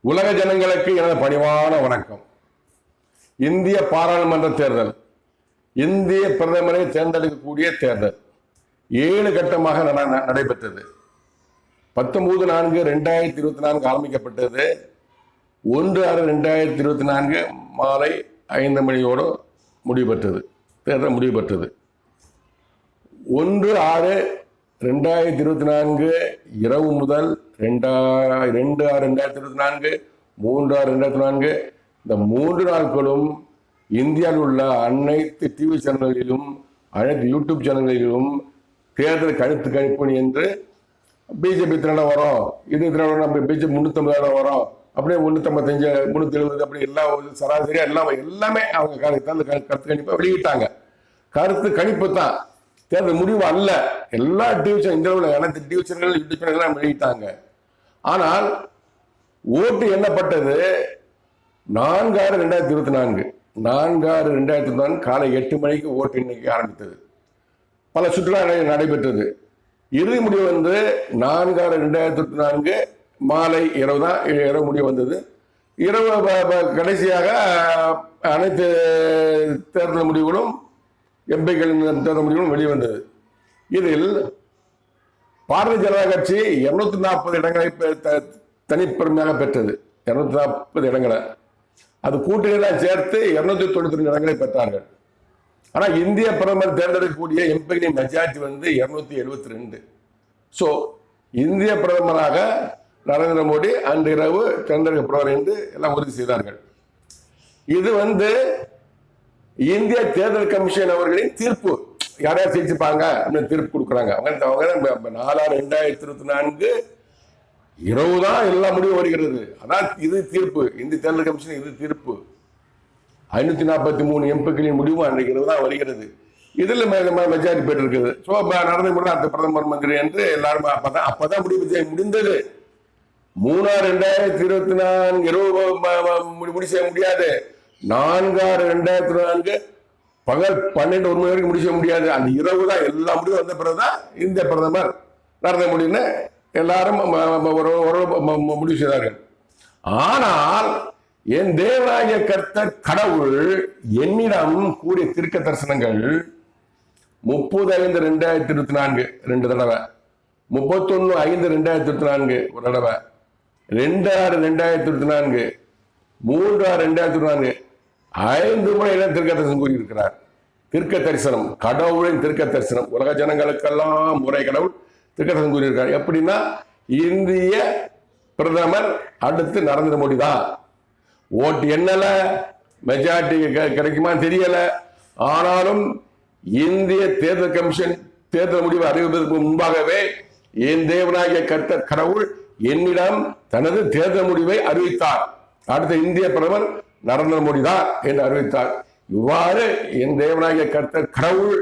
உலக ஜனங்களுக்கு எனது பணிவான வணக்கம். இந்திய பாராளுமன்ற தேர்தல், இந்திய பிரதமரை தேர்ந்தெடுக்கக்கூடிய தேர்தல் 7 கட்டமாக நடைபெற்றது. 19/4/2024 ஆரம்பிக்கப்பட்டது. 1/6/2024 மாலை 5 மணியோடு முடிவு தேர்தல் முடிவு பெற்றது. 1/6/2024 இரவு முதல் 2/6/2024, 3/6/2024 இந்த 3 நாட்களும் இந்தியாவில் உள்ள அனைத்து டிவி சேனல்களிலும் அனைத்து யூடியூப் சேனல்களிலும் தேர்தல் கணிப்பு என்று பிஜேபி தினம் வரும், இது தினம் நம்ம பிஜேபி 350 வரும், அப்படியே 355 370 அப்படி எல்லாம் சராசரியா எல்லாமே அவங்க கருத்து கணிப்பை வெளியிட்டாங்க. கருத்து கணிப்பு தான், தேர்தல் முடிவு அல்ல. எல்லா டிவிஷன் இந்தியாவில் அனைத்து டிவிஷன்கள் யூடியூப் சேனல் வெளியிட்டாங்க. ஆனால் ஓட்டு எண்ணப்பட்டது 4/6/2024 4/6/2024 காலை 8 மணிக்கு ஓட்டு எண்ணிக்கை ஆரம்பித்தது. பல சுற்றுலா நடைபெற்றது. இறுதி முடிவு 4/6/2024 மாலை இரவு முடிவு வந்தது. இரவு கடைசியாக அனைத்து தேர்தல் முடிவுகளும் எம்பிக்களின் தேர்தல் முடிவுகளும் வெளிவந்தது. இதில் பாரதிய ஜனதா கட்சி 240 இடங்களை தனிப்பெருமையாக பெற்றது. 240 இடங்களை, அது கூட்டணியெல்லாம் சேர்த்து 292 இடங்களை பெற்றார்கள். ஆனால் இந்திய பிரதமர் தேர்ந்தெடுக்கக்கூடிய எம்பிகளின் மெஜாரிட்டி 272. ஸோ இந்திய பிரதமராக நரேந்திர மோடி அன்று இரவு தேர்ந்தெடுக்கப்படுவார் என்று எல்லாம் உறுதி செய்தார்கள். இது இந்திய தேர்தல் கமிஷன் அவர்களின் தீர்ப்பு. யாரையா ஜெயிச்சுப்பாங்க அப்படின்னு தீர்ப்பு கொடுக்குறாங்க. அவங்க 4/6/2024 இரவு தான் எல்லா முடிவும் வருகிறது. அதான் இது தீர்ப்பு. இந்திய தேர்தல் கமிஷன் இது தீர்ப்பு. 543 எம்பிக்களின் முடிவும் அன்றைக்கு இரவு தான் வருகிறது. இதில் மெஜாரிட்டி பெற்றிருக்குது. ஸோ நரேந்திர மோடி அடுத்த பிரதமர் மந்திரி என்று எல்லாரும் அப்பதான் முடிந்தது. 3/6/2024 இரவு முடிவு செய்ய முடியாது. 4/6/2024 பகல் 12 1 மணி வரைக்கும் முடிச்ச முடியாது. அந்த இரவு தான் எல்லா முடிவும் வந்த பிறகுதான் இந்திய பிரதமர் நரேந்திர மோடின்னு எல்லாரும் முடிவு செய்தார்கள். ஆனால் என் தேவனாகிய கர்த்தர் கடவுள் என்னிடம் கூடிய தீர்க்க தரிசனங்கள் 30/5/2024 2 தடவை, 31/5/2024 ஒரு தடவை, 2/6/2024, 3/6/2024 5 முறை தீர்க்க தரிசனம் கூறியிருக்கிறார். தீர்க்க தரிசனம், கடவுளின் தீர்க்க தரிசனம். உலக ஜனங்களுக்கெல்லாம் முறை கடவுள் தீர்க்க தரிசனம் கூறியிருக்கார். எப்படின்னா, இந்திய பிரதமர் அடுத்து நரேந்திர மோடி தான். ஓட்டு எண்ணல, மெஜாரிட்டி கிடைக்குமா தெரியல. ஆனாலும் இந்திய தேர்தல் கமிஷன் தேர்தல் முடிவு அறிவிப்பதற்கு முன்பாகவே என் தேவனாகிய கர்த்தர் கடவுள் என்னிடம் தனது தேர்தல் முடிவை அறிவித்தார். அடுத்த இந்திய பிரதமர் நரேந்திர மோடி தான் என்று அறிவித்தார். இவ்வாறு என் தேவனாகிய கர்த்தர் கடவுள்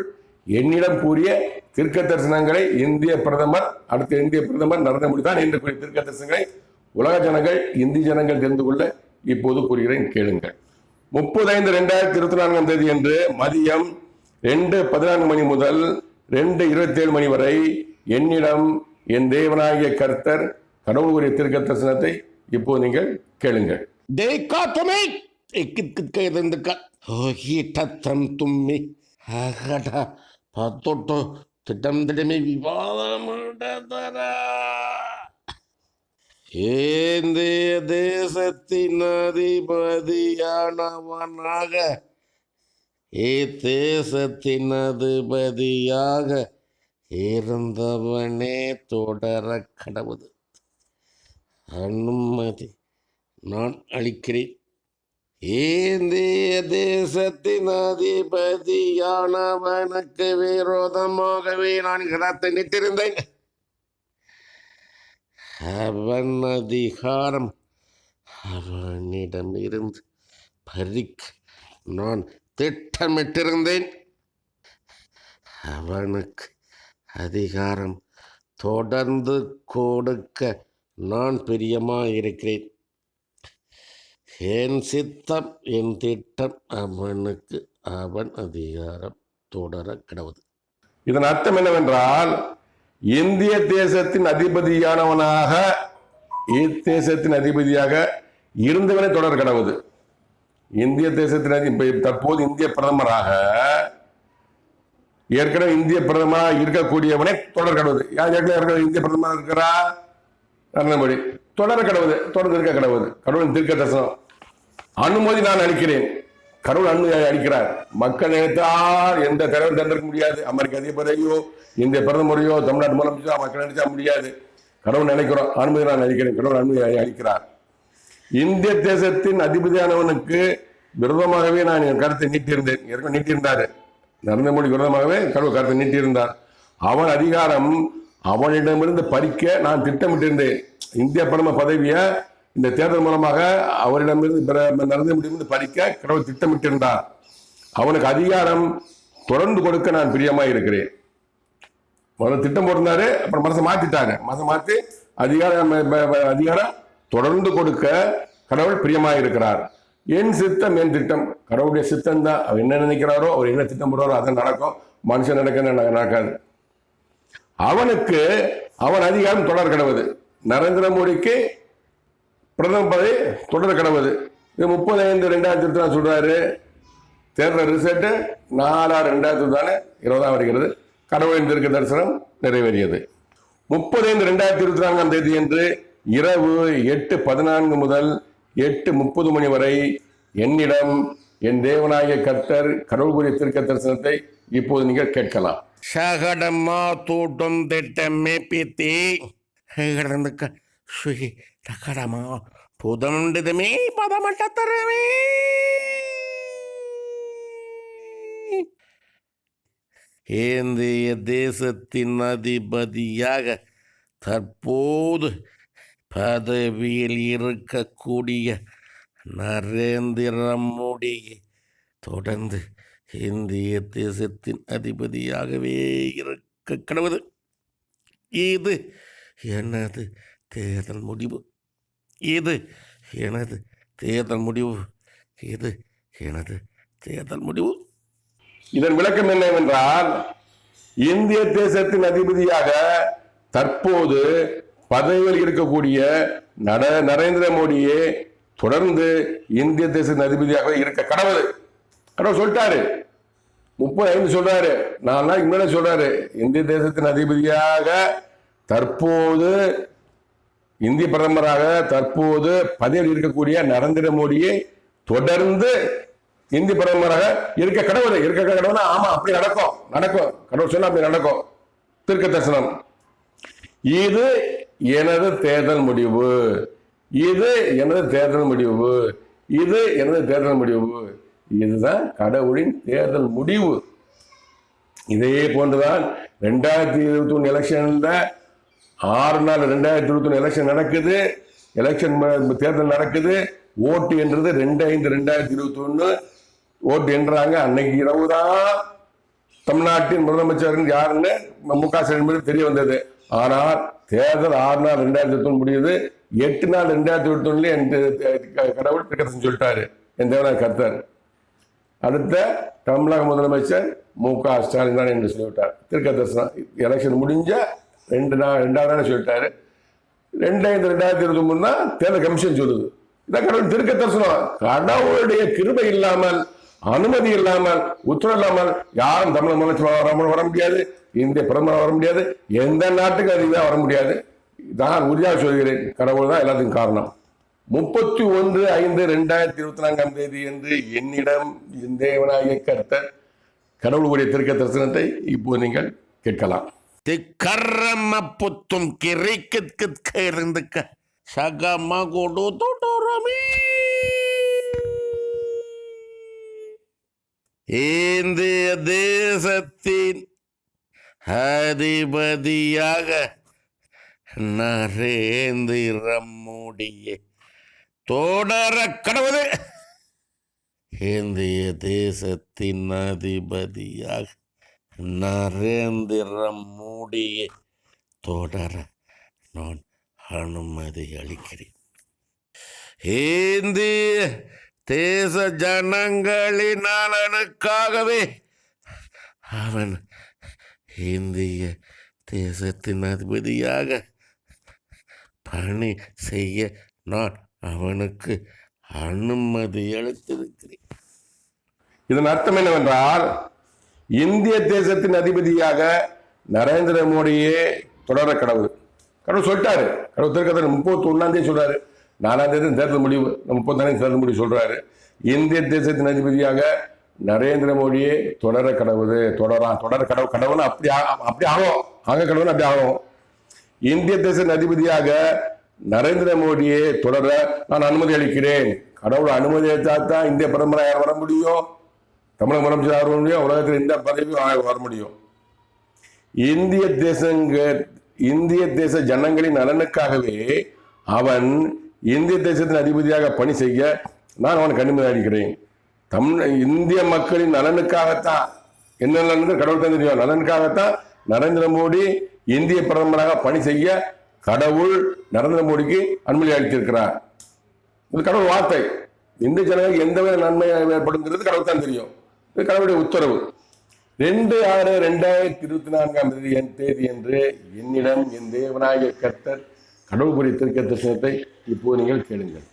என்னிடம் கூறிய தீர்க்க தரிசனங்களை அடுத்த இந்திய பிரதமர் நரேந்திர மோடி தான் என்று கூறிய தீர்க்க தரிசனங்களை உலக ஜனங்கள், இந்திய ஜனங்கள் தெரிந்து கொள்ள இப்போது கூறுகிறேன், கேளுங்கள். 30/5/2024 அன்று மதியம் 2:14 மணி முதல் 2:27 மணி வரை என்னிடம் என் தேவனாகிய கர்த்தர் கடவுள் கூறிய தீர்க்க தரிசனத்தை இப்போது நீங்கள் கேளுங்கள். இந்திய தேசத்தின் அதிபதியானவனாக இத்தேசத்தின் அதிபதியாக இருந்தவனே தொடர கடவுது அனுமதி நான் அளிக்கிறேன். இந்திய தேசத்தின் அதிபதியானவனுக்கு விரோதமாகவே நான் கிடத்தை நிட்டிருந்தேன். அவன் அதிகாரம் அவனிடமிருந்து பறிக்க நான் திட்டமிட்டிருந்தேன். அவனுக்கு அதிகாரம் தொடர்ந்து கொடுக்க நான் பிரியமாயிருக்கிறேன். என் சித்தம், என் திட்டம் அவனுக்கு அவன் அதிகாரம் தொடர கிடவுது. இதன் அர்த்தம் என்னவென்றால், இந்திய தேசத்தின் அதிபதியானவனாக இத்தேசத்தின் அதிபதியாக இருந்தவனே தொடர் கடவுது. இந்திய தேசத்தின் இப்ப தற்போது இந்திய பிரதமராக ஏற்கனவே இந்திய பிரதமராக இருக்கக்கூடியவனே தொடர் கடவுது. யார் ஏற்கனவே இந்திய பிரதமராக இருக்கிறா? நரேந்திர மோடி. தொடர் கடவுது, தொடர்ந்து இருக்க கடவுது. கடவுளின் தீர்க்க தரிசனம். அனுமதி நான் அளிக்கிறேன். கடவுள் அனுமதி அளிக்கிறார். மக்கள் நினைத்தால் எந்த தலைவர் தேர்ந்தெடுக்க முடியாது. அமெரிக்க அதிபரையோ இந்திய பிரதமரையோ தமிழ்நாட்டு முதலமைச்சரோ மக்கள் நினைச்சா முடியாது. கடவுள் நினைக்கிறோம், அனுமதி நான் அளிக்கிறேன். கடவுள் அனுமதி அளிக்கிறார். இந்திய தேசத்தின் அதிபதியானவனுக்கு விரோதமாகவே நான் என் கருத்தை நீட்டியிருந்தேன். ஏற்கனவே நீட்டியிருந்தாரு நரேந்திர மோடி விரோதமாகவே கடவுள் கருத்தை நீட்டியிருந்தார். அவன் அதிகாரம் அவனிடமிருந்து பறிக்க நான் திட்டமிட்டிருந்தேன். இந்திய பிரதமர் பதவியை இந்த தேர்தல் மூலமாக அவரிடமிருந்து நரேந்திர மோடியிலிருந்து பறிக்க கடவுள் திட்டமிட்டிருந்தார். அவனுக்கு அதிகாரம் தொடர்ந்து கொடுக்க நான் பிரியமாக இருக்கிறேன். முதல்ல திட்டம் போட்டிருந்தாரு, அப்புறம் மனசை மாத்திட்டாரு. மனசை மாற்றி அதிகாரம் தொடர்ந்து கொடுக்க கடவுள் பிரியமாக இருக்கிறார். என் சித்தம் என் திட்டம். கடவுளுடைய சித்தம் தான். அவர் என்ன நினைக்கிறாரோ, அவர் என்ன திட்டம் போடுறாரோ அது நடக்கும். மனுஷன் நடக்காது. அவனுக்கு அவன் அதிகாரம் தொடர் கடவுது. நரேந்திர மோடிக்கு பிரதமர் பதவி தொடர் கடவுது. இது 30/5/2024 சொல்றாரு. தேர்தல் ரிசல்ட் 4/6/2020 வருகிறது. கடவுளின் தீர்க்க தரிசனம் நிறைவேறியது. 30/5/2024 தேதி என்று இரவு 8:14 முதல் 8:30 மணி வரை என்னிடம் என் தேவனாகிய கர்த்தர் கடவுளுடைய தீர்க்க தரிசனத்தை இப்போது நீங்கள் கேட்கலாம். சகடமா தூட்டும் திட்டமே பித்தி கடமா புதமுண்டதுமே பதமட்டத்தரமே இந்திய தேசத்தின் அதிபதியாக தற்போது பதவியில் இருக்கக்கூடிய நரேந்திர மோடியை தொடர்ந்து இந்திய தேசத்தின் அதிபதியாகவே இருக்க கடவுது. இது எனது தேர்தல் முடிவு. இது எனது தேர்தல் முடிவு. இது எனது தேர்தல் முடிவு. இதன் விளக்கம் என்னவென்றால், இந்திய தேசத்தின் அதிபதியாக தற்போது பதவியில் இருக்கக்கூடிய நரேந்திர மோடியே தொடர்ந்து இந்திய தேசத்தின் அதிபதியாக இருக்க கடவுள் சொல்லிட்டாரு. 35 சொல்றாரு, 4 நாளைக்கு முன்னாடி சொல்றாரு. இந்திய தேசத்தின் அதிபதியாக தற்போது இந்திய பிரதமராக தற்போது பதவியில் இருக்கக்கூடிய நரேந்திர மோடியை தொடர்ந்து இந்திய பிரதமராக இருக்க கடவுள். ஆமா, அப்படி நடக்கும். கடவுள் சொன்னா அப்படி நடக்கும். தீர்க்க தரிசனம். இது எனது தேர்தல் முடிவு. இது எனது தேர்தல் முடிவு. இது எனது தேர்தல் முடிவு. இதுதான் கடவுளின் தேர்தல் முடிவு. இதே போன்றுதான் 2021 எலெக்ஷன்ல 6 நாள் 2021 எலெக்ஷன் நடக்குது. தேர்தல் நடக்குது. ஓட்டு என்றது 2/5/2021 ஓட்டு என்றாங்க. அன்னைக்கு இரவுதான் தமிழ்நாட்டின் முதலமைச்சர் யாருன்னு மு.க. ஸ்டாலின் தெரிய வந்தது. ஆனால் தேர்தல் 6 நாள் 2021 முடியுது. 8 நாள் 2021 கடவுள் திட்டத்தை சொல்லிட்டாரு, என் தேவனாய் கர்த்தர். அடுத்த தமிழக முதலமைச்சர் மு.க. ஸ்டாலின் தான் என்று சொல்லிவிட்டார். தீர்க்க தரிசனம். எலெக்ஷன் முடிஞ்ச 2வது நாள் சொல்லிட்டாரு. 2/5/2021 தான் தேர்தல் கமிஷன் சொல்லுது. இதான் கடவுள் தீர்க்க தரிசனம். கடவுளுடைய கிருபை இல்லாமல், அனுமதி இல்லாமல், உத்தரவு இல்லாமல் யாரும் தமிழக முதலமைச்சர் வர முடியாது. இந்திய பிரதமர் வர முடியாது. எந்த நாட்டுக்கு அதிகமாக வர முடியாது. நான் உறுதியாக சொல்கிறேன், கடவுள் தான் எல்லாத்துக்கும் காரணம். 31/5/2024 தேதி என்று என்னிடம் என் தேவனாகிய கர்த்தர் கடவுளுடைய தீர்க்க தரிசனத்தை இப்போது நீங்கள் கேட்கலாம். திக்கரம புத்தும் கிரிக்கு இருந்துக்க சகம கொடு தோட்டோரமே இந்திய தேசத்தின் அதிபதியாக நரேந்திர மோடியை தொடர கடவுள். இந்திய தேசத்தின் அதிபதியாக நரேந்திர மோடியை தொடர நான் அனுமதி அளிக்கிறேன். இந்திய தேச ஜனங்களின் நலனுக்காகவே அவன் இந்திய தேசத்தின் அதிபதியாக பணி செய்ய நான் அவனுக்கு அனுமதி அளித்திருக்கிறேன். இதன் அர்த்தம் என்னவென்றால், இந்திய தேசத்தின் அதிபதியாக நரேந்திர மோடியே தொடர கடவுள். கடவுள் சொல்லிட்டாரு. கடவுள் திருக்கத்தில் 31 சொல்றாரு. 4 தேர்தல் முடிவு, 30 தேர்தல் முடிவு சொல்றாரு. இந்திய தேசத்தின் அதிபதியாக நரேந்திர மோடியே தொடர கடவுள். தொடர கடவுள். கடவுள் அப்படி ஆகும். கடவுள் அப்படி ஆகும். இந்திய தேசத்தின் அதிபதியாக நரேந்திர மோடியே தொடர நான் அனுமதி அளிக்கிறேன். கடவுள் அனுமதி அளித்தால்தான் இந்திய பிரதமரை யார் வர முடியும்? தமிழக முதலமைச்சர் வர முடியும். உலகத்தில் இந்த பதவியும் வர முடியும். இந்திய தேச ஜனங்களின் நலனுக்காகவே அவன் இந்திய தேசத்தின் அதிபதியாக பணி செய்ய நான் அவனுக்கு அனுமதி அளிக்கிறேன். இந்திய மக்களின் நலனுக்காகத்தான், என்ன நலன் கடவுள் தான் தெரியும், நலனுக்காகத்தான் நரேந்திர மோடி இந்திய பிரதமராக பணி செய்ய கடவுள் நரேந்திர மோடிக்கு அனுமதி அளித்திருக்கிறார். இது கடவுள் வார்த்தை. இந்திய ஜனங்களுக்கு எந்த வித நன்மை ஏற்படுங்கிறது கடவுள் தான் தெரியும். இது கடவுளுடைய உத்தரவு. 2/6/2024 தேதி என்று என்னிடம் என் தேவனாகிய கர்த்தர் கடவுள் கூறிய தீர்க்க தரிசனத்தை இப்போது நீங்கள் கேளுங்கள்.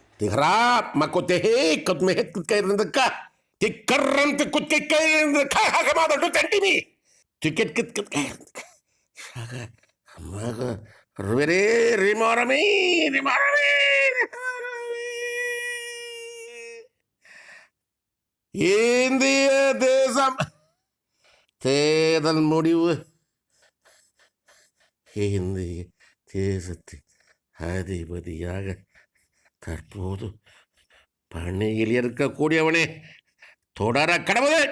இந்திய தேசம் தேர்தல் முடிவு. இந்திய தேசத்தின் அதிபதியாக தற்போது பணியில் இருக்கக்கூடியவனே தொடர கடவுள்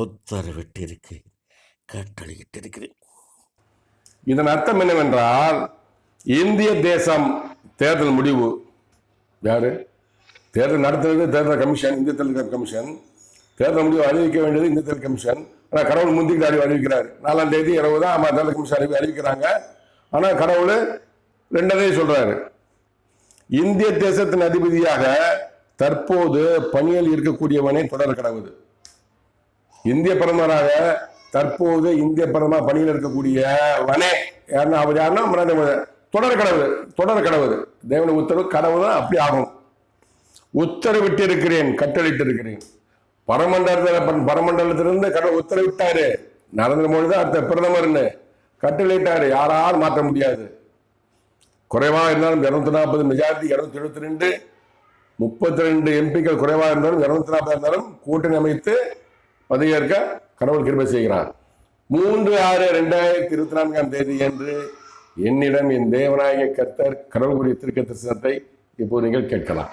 உத்தரவிட்டிருக்கிறேன், கட்டளையிட்டிருக்கிறேன். இதன் அர்த்தம் என்னவென்றால், இந்திய தேசம் தேர்தல் முடிவு. யாரு தேர்தல் நடத்துறது? தேர்தல் கமிஷன், இந்திய தேர்தல் கமிஷன். தேர்தல் முடிவு அறிவிக்க வேண்டியது இந்திய தேர்தல் கமிஷன். ஆனால் கடவுள் முந்திக்கு அறிவிக்கிறார். 4ஆம் தேதி இரவு தான் தேர்தல் கமிஷன் அறிவிக்கிறாங்க. ஆனால் கடவுள் 2 சொல்றாரு. இந்திய தேசத்தின் அதிபதியாக தற்போது பணியில் இருக்கக்கூடியவனே தொடர கடவுள். இந்திய பிரதமராக தற்போது இந்திய பிரதமர் பணியில் இருக்கக்கூடியவனே அவர் யாருன்னா தொடர கடவுள். தொடர கடவுள் தேவன உத்தரவு. கடவுள் தான் அப்படி ஆகும். உத்தரவிட்டு இருக்கிறேன், கட்டளிட்டு இருக்கிறேன். பரமண்டலத்திலிருந்து கடவுள் உத்தரவிட்டாரு. நரேந்திர மோடி தான் அடுத்த பிரதமர்னு கட்டளையிட்டாரு. யாராலும் மாற்ற முடியாது. குறைவாக இருந்தாலும் 240 மெஜாரிட்டி, 272, 32 எம்பிக்கள் குறைவாக இருந்தாலும் 240 இருந்தாலும் கூட்டணி அமைத்து பதவியேற்க கடவுள் கிருபை செய்கிறார். 3/6/2024 தேதி என்று என்னிடம் என் தேவனாகிய கர்த்தர் கடவுள் கூறிய தீர்க்க தரிசனத்தை இப்போது நீங்கள் கேட்கலாம்.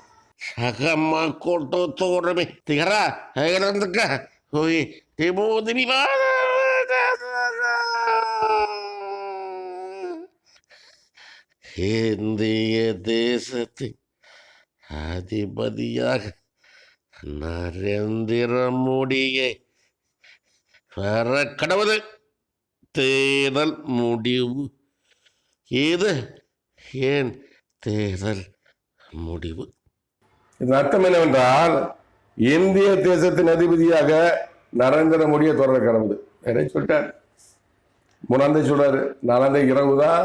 சகமா கோட்டோ தோறமே திகரா ஐரந்துக்க ஹோய் திமோதினி இந்திய தேசத்தின் அதிபதியாக நரேந்திர மோடியை வர கடவுள் தேர்தல் முடிவு. இது ஏன் தேர்தல் முடிவு? இதன் அர்த்தம் என்னவென்றால், இந்திய தேசத்தின் அதிபதியாக நரேந்திர மோடியை தொடர கடவுள் சொல்லிட்டார். 3ஆம் தேதி சொல்றாரு. 4ஆம் தேதி இரவு தான்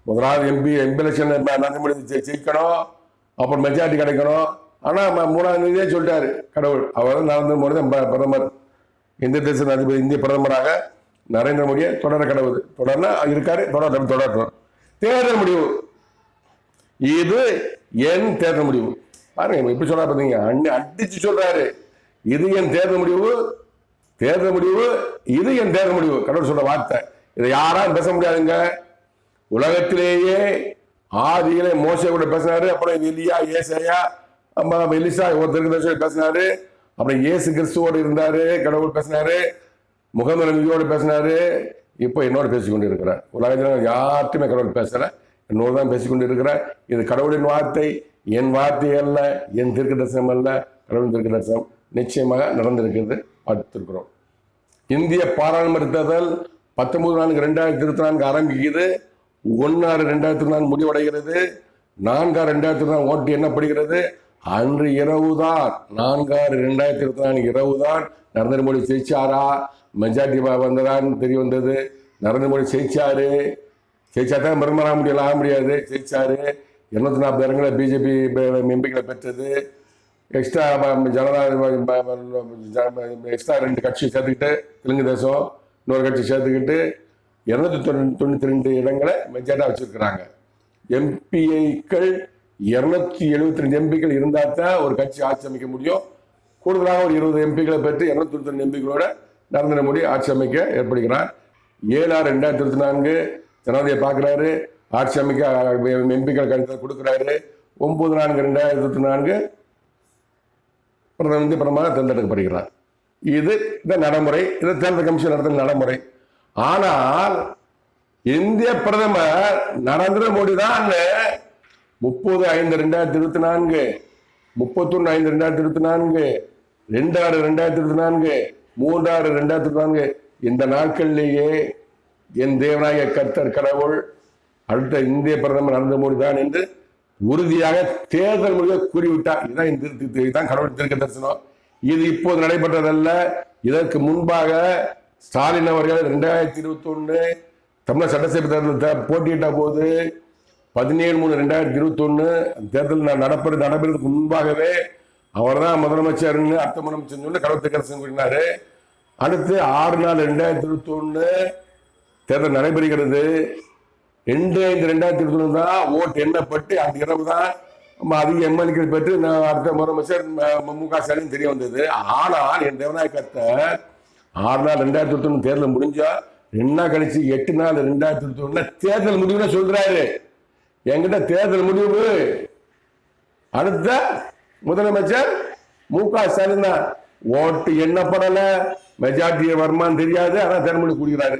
முதலாவது எம்பி எலெக்ஷன் நரேந்திர மோடி ஜெயிக்கணும், அப்புறம் மெஜாரிட்டி கிடைக்கணும். ஆனால் 3ஆம் தேதியே சொல்லிட்டாரு கடவுள். அவர் நரேந்திர மோடி தான் பிரதமர். இந்திய தேசத்தின் அதிபதி, இந்திய பிரதமராக நரேந்திர மோடியை தொடர கடவுள். தொடர்னா இருக்காரு, தொடரட்டும். தேர்தல் முடிவு. இது என் தேர்தல் முடிவு. பாருங்க எப்படி சொல்றாரு பாத்தீங்க, அடிச்சு சொல்றாரு. இது என் தேர்தல் முடிவு. தேர்தல் முடிவு இது என் தேர்தல் முடிவு. கடவுள் சொல்ற வார்த்தை. இதை யாராலும் பேச முடியாதுங்க. உலகத்திலேயே ஆதியிலே மோசே கூட பேசினாரு. அப்புறம் எலியா, ஏசாயா, எலிசா ஒருத்தருக்கு பேசினாரு. அப்புறம் இயேசு கிறிஸ்துவோடு இருந்தாரு, கடவுள் பேசினாரு. முகமது நபியோடு பேசினாரு. இப்போ என்னோட பேசிக்கொண்டு இருக்கிறார். உலகத்தில் யார்ட்டுமே கடவுள் பேசல, என்னோடு தான் பேசிக்கொண்டு இருக்கிறார். இது கடவுளின் வார்த்தை, என் வார்த்தை அல்ல, என் தீர்க்க தரிசனம் அல்ல, கடவுளின் தீர்க்க தரிசனம் நிச்சயமாக நடந்திருக்கிறது, பார்த்திருக்கிறோம். இந்திய பாராளுமன்ற தேர்தல் 19/4/2024 ஆரம்பிக்குது. 1/6/2024 முடிவடைகிறது. 4/6/2024 ஓட்டு எண்ணப்படுகிறது. அன்று இரவுதான், 4/6/2024 இரவுதான் நரேந்திர மோடி ஜெயிச்சாரா, மெஜாரிட்டி வந்ததான்னு தெரிய வந்தது. நரேந்திர மோடி ஜெயிச்சாரு. ஜெயிச்சா தான் பிரதமர் ஆக முடியாது. ஜெயிச்சாரு. 240 இடங்களை பிஜேபி எம்பிக்களை பெற்றது. எக்ஸ்ட்ரா எக்ஸ்ட்ரா 2 கட்சி சேர்த்துக்கிட்டு, தெலுங்கு தேசம் இன்னொரு கட்சி சேர்த்துக்கிட்டு 292 இடங்களை மெஜாரிட்டா வச்சிருக்கிறாங்க. எம்பிக்கள் 272 எம்பிக்கள் இருந்தா தான் ஒரு கட்சி ஆட்சி அமைக்க முடியும். கூடுதலாக ஒரு 20 எம்பிக்களை பெற்று 292 எம்பிக்களோட நரேந்திர மோடி ஆட்சி அமைக்க ஏற்படுகிறார். 7/6/2024 ஜனாதிபதியை பார்க்கிறாரு, ஆட்சி அமைக்க எம்பிக்கள் கருத்தை கொடுக்கிறாரு. 9/4/2024 பிரதமராக தேர்ந்தெடுக்கப்படுகிறார். இது இந்த நடைமுறை, இது தேர்தல் கமிஷன் நடத்தும் நடைமுறை. ஆனால் இந்திய பிரதமர் நரேந்திர மோடி தான் 30/5/2024, 31/5/2024, 2/6/2024, 3/6/2024 இந்த நாட்களிலேயே என் தேவனாய கர்த்தர் கடவுள் அடுத்த இந்திய பிரதமர் நரேந்திர மோடி தான் என்று உறுதியாக தேர்தல் முடிவை கூறிவிட்டார். இதுதான் கடவுள் தீர்க்க தரிசனம். இது இப்போது நடைபெற்றதல்ல. இதற்கு முன்பாக ஸ்டாலின் அவர்கள் 2021 தமிழக சட்டசபை தேர்தல் போட்டியிட்ட போது 17/3/2021 தேர்தல் நடைபெறதுக்கு முன்பாகவே அவர் தான் முதலமைச்சர், அடுத்த முதலமைச்சர் சொல்லி கடவுள் தீர்க்க தரிசனம் கூறினாரு. அடுத்து 6/4/2021 தேர்தல் நடைபெறுகிறது. 2/5/2021 தான் ஓட்டு எண்ணப்பட்டு அந்த இரவு தான் அதிக எம்எல்ஏக்கள் பெற்று அடுத்த முதலமைச்சர் மு.க. ஸ்டாலின் தெரிய வந்தது. ஆனால் என் தேவநாய கர்த்தர் 6/4/2021 தேர்தல் முடிஞ்சா 2 நாள் கழிச்சு 8/4/2021 தேர்தல் முடிவுன்னு சொல்றாரு. என்கிட்ட தேர்தல் முடிவு அடுத்த முதலமைச்சர் மு.க. ஸ்டாலின் தான். ஓட்டு எண்ணப்படல, மெஜாரிட்டி வருமானு தெரியாது, ஆனா தேர்தல் முடிவு கூறுகிறாரு.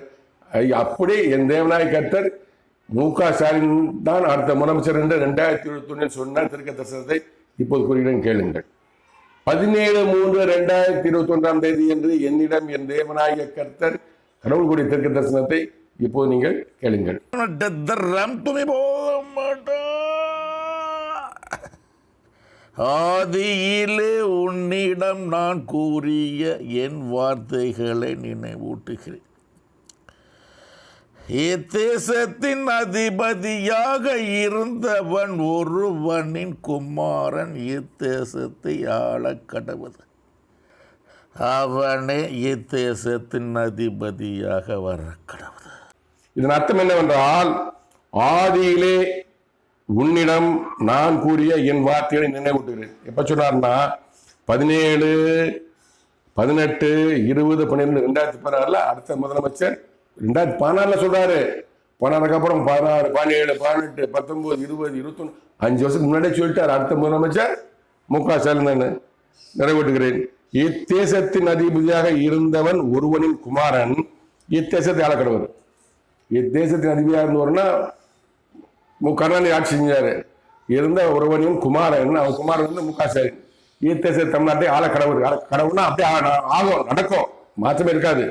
அப்படி என் தேவநாய கர்த்தர் மு.க. ஸ்டாலின் தான் அடுத்த முதலமைச்சர் என்று 2021 சொன்ன தீர்க்க தரிசனத்தை இப்போது கூறுகிறேன், கேளுங்கள். 17/3/2021 என்று என்னிடம் என் தேவநாய கர்த்தர் கடவுள் கூடிய தீர்க்க தரிசனத்தை இப்போது நீங்கள் கேளுங்கள். ஆதியிலே உன்னிடம் நான் கூறிய என் வார்த்தைகளை நினைவூட்டுகிறேன். இத்தேசத்தின் அதிபதியாக இருந்தவன் ஒருவனின் குமாரன் இத்தேசத்தை ஆள கடவுது. அவனே இத்தேசத்தின் அதிபதியாக வர கடவுது. இதன் அர்த்தம் என்னவென்றால், ஆதியிலே உன்னிடம் நான் கூறிய என் வார்த்தைகளை நினைவூட்டுகிறேன். எப்ப சொன்னார்னா 17, 18, 20, 12, 2016 அடுத்த முதலமைச்சர் 2014 சொல்றாரு. 16 அப்புறம் 16, 17, 18, 19, 20, 21 5 வருஷத்துக்கு முன்னாடியே சொல்லிட்டார். அடுத்த முதலமைச்சர் மு.க. ஸ்டாலின் நிறைவேற்றுகிறேன். இத்தேசத்தின் அதிபதியாக இருந்தவன் ஒருவனின் குமாரன் இத்தேசத்தை ஆளக்கடவர். இத்தேசத்தின் அதிபதியாக இருந்தவர்னா கருணாநிதி ஆட்சி செஞ்சாரு. இருந்த ஒருவனின் குமாரன், அவன் குமாரன் வந்து மு.க. ஸ்டாலின். இத்தேச தமிழ்நாட்டை ஆளக்கடவர். கடவுள்னா அப்படியே ஆகும், நடக்கும், மாற்றமே இருக்காது.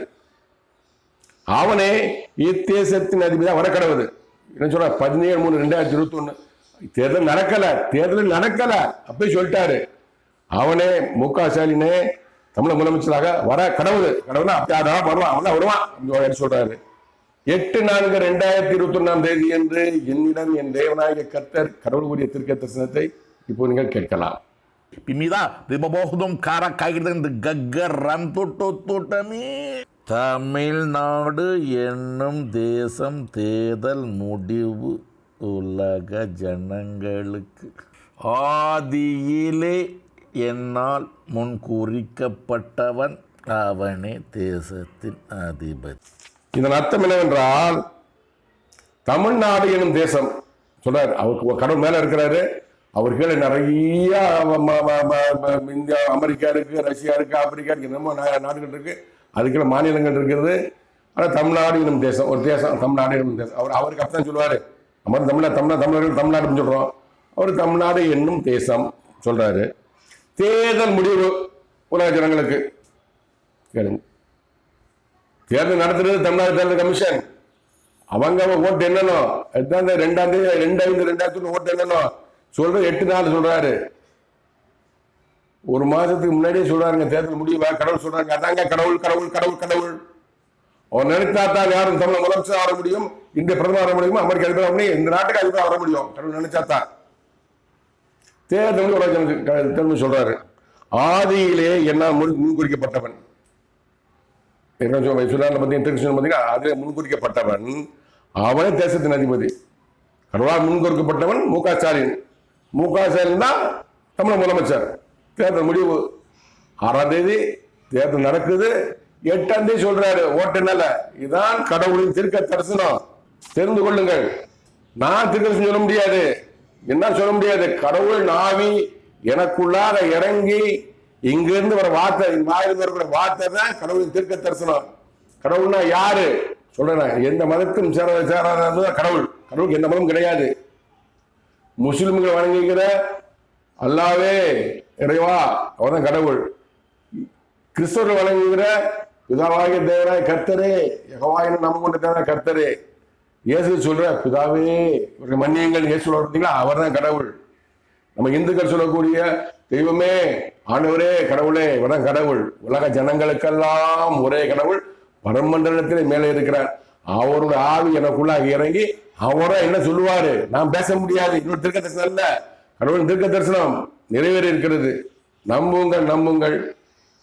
அவனே இத்தேசத்தின் அதிபதியாக வர கடவுது. என்ன சொல்ற 17/3/2021 தேர்தல் நடக்கல அப்படி சொல்லிட்டாரு. அவனே மு.க. ஸ்டாலினே தமிழக முதலமைச்சராக வர கடவுள்னா அப்படி வருவான் சொல்றாரு. 8/4/2021 என்று என்னிடம் என் தேவநாயக கர்த்தர் கடவுள் கூடிய தீர்க்க தரிசனத்தை இப்போ நீங்கள் கேட்கலாம். தமிழ்நாடு என்னும் தேசம் தேர்தல் முடிவு உலக ஜனங்களுக்கு ஆதியிலே என்னால் முன்குறிக்கப்பட்டவன் அவனே தேசத்தின் அதிபதி. இதன் அர்த்தம் என்னவென்றால், தமிழ்நாடு எனும் தேசம் சொல்றாரு. அவருக்கு கடவுள் மேல இருக்கிறாரு. அவர் கீழே நிறைய இந்தியா, அமெரிக்கா இருக்கு, ரஷ்யா இருக்கு, ஆப்பிரிக்கா இருக்கு, என்னமோ நாடுகள் இருக்கு, அதுக்குள்ள மாநிலங்கள் இருக்கிறது. ஆனால் தமிழ்நாடு எனும் தேசம் ஒரு தேசம், தமிழ்நாடு எனும் தேசம். அவருக்கு அப்பதான் சொல்லுவாரு. நம்ம தமிழர்கள் தமிழ்நாடுன்னு சொல்றோம், அவர் தமிழ்நாடு என்னும் தேசம் சொல்றாரு. தேர்தல் முடிவு உலக ஜனங்களுக்கு கேளுங்க. தேர்தல் நடத்துறது தமிழ்நாடு தேர்தல் கமிஷன். அவங்க ஓட்டு என்னணும், 2/5/2021 ஓட்டு என்னணும் சொல்றது 8 நாள் சொல்றாரு. ஒரு மாசத்துக்கு முன்னாடியே சொல்றாருங்க தேர்தல் முடிவா. கடவுள் சொல்றாங்க, அதாங்க கடவுள் கடவுள் கடவுள் கடவுள். அவன் நினைச்சாத்தான் யாரும் தமிழ் முதலமைச்சர் ஆக முடியும், இந்திய பிரதமர் ஆக முடியும், அமெரிக்க அதிபர் ஆக முடியும், இந்த நாட்டுக்கு அதிபர் ஆக முடியும். கடவுள் நினைச்சாத்தான். தேர்தல் சொல்றாரு, ஆதியிலே என்ன முன்குறிக்கப்பட்டவன் அதிலே முன்குறிக்கப்பட்டவன் அவனே தேசத்தின் அதிபதி. கடவுளால் முன்குறிக்கப்பட்டவன் மு க ஸ்டாலின். மு க ஸ்டாலின் தான் தமிழக முதலமைச்சர். தேர்தல் முடிவு 6ஆம் தேதி தேர்தல் நடக்குது. 8ஆம் தேதி சொல்றாரு ஓட்டுனால. இதுதான் கடவுளின் தீர்க்க தரிசனம். தெரிந்து கொள்ளுங்கள். நான் தீர்க்க சொல்ல முடியாது, என்ன சொல்ல முடியாது. கடவுள் நாவி எனக்குள்ளாக இறங்கி இங்கிருந்து வர வார்த்தை, வாயிலிருந்து இருக்கிற வார்த்தை தான் கடவுளின் தீர்க்க தரிசனம். கடவுள்னா யாரு சொல்றேன், எந்த மதத்தும் சேராத கடவுள். கடவுளுக்கு எந்த மதமும் கிடையாது. முஸ்லிம்கள் வணங்குகிற அல்லாவே இறைவா அவர்தான் கடவுள். கிறிஸ்தவர்கள் வணங்குகிற பிதாவாகிய தேவனாய் கர்த்தரே, யெகோவாயின்னு நாமம் கொண்ட தேவனாய் கர்த்தரே. இயேசு சொல்ற பிதாவே இவர்கள் மன்னியுங்கள் இயேசு சொல்றீங்களா, அவர் தான் கடவுள். நம்ம இந்துக்கள் சொல்லக்கூடிய தெய்வமே ஆண்டவரே கடவுளே இவர்தான் கடவுள். உலக ஜனங்களுக்கெல்லாம் ஒரே கடவுள் பரமண்டலத்திலே மேலே இருக்கிறார். அவருடைய ஆவி எனக்குள்ளாக இறங்கி அவரை என்ன சொல்லுவாரு நான் பேச முடியாது. இன்னொரு தீர்க்க தரிசனம் இல்ல, கடவுள் தீர்க்க தரிசனம் நிறைவேறி இருக்கிறது. நம்புங்கள் நம்புங்கள்.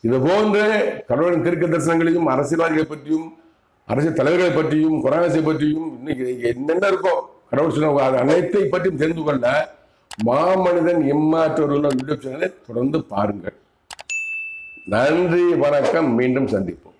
இது போன்று கடவுளின் தீர்க்க தரிசனங்களையும் அரசியல்வாதிகளை பற்றியும் அரசியல் தலைவர்களை பற்றியும் கொரோனாசை பற்றியும் இன்னைக்கு என்னென்ன இருக்கோ கடவுள் சொன்ன அனைத்தை பற்றியும் தெரிந்து கொள்ள மாமனிதன் இம்மாற்றோர் யூடியூப் சேனலை தொடர்ந்து பாருங்கள். நன்றி, வணக்கம். மீண்டும் சந்திப்போம்.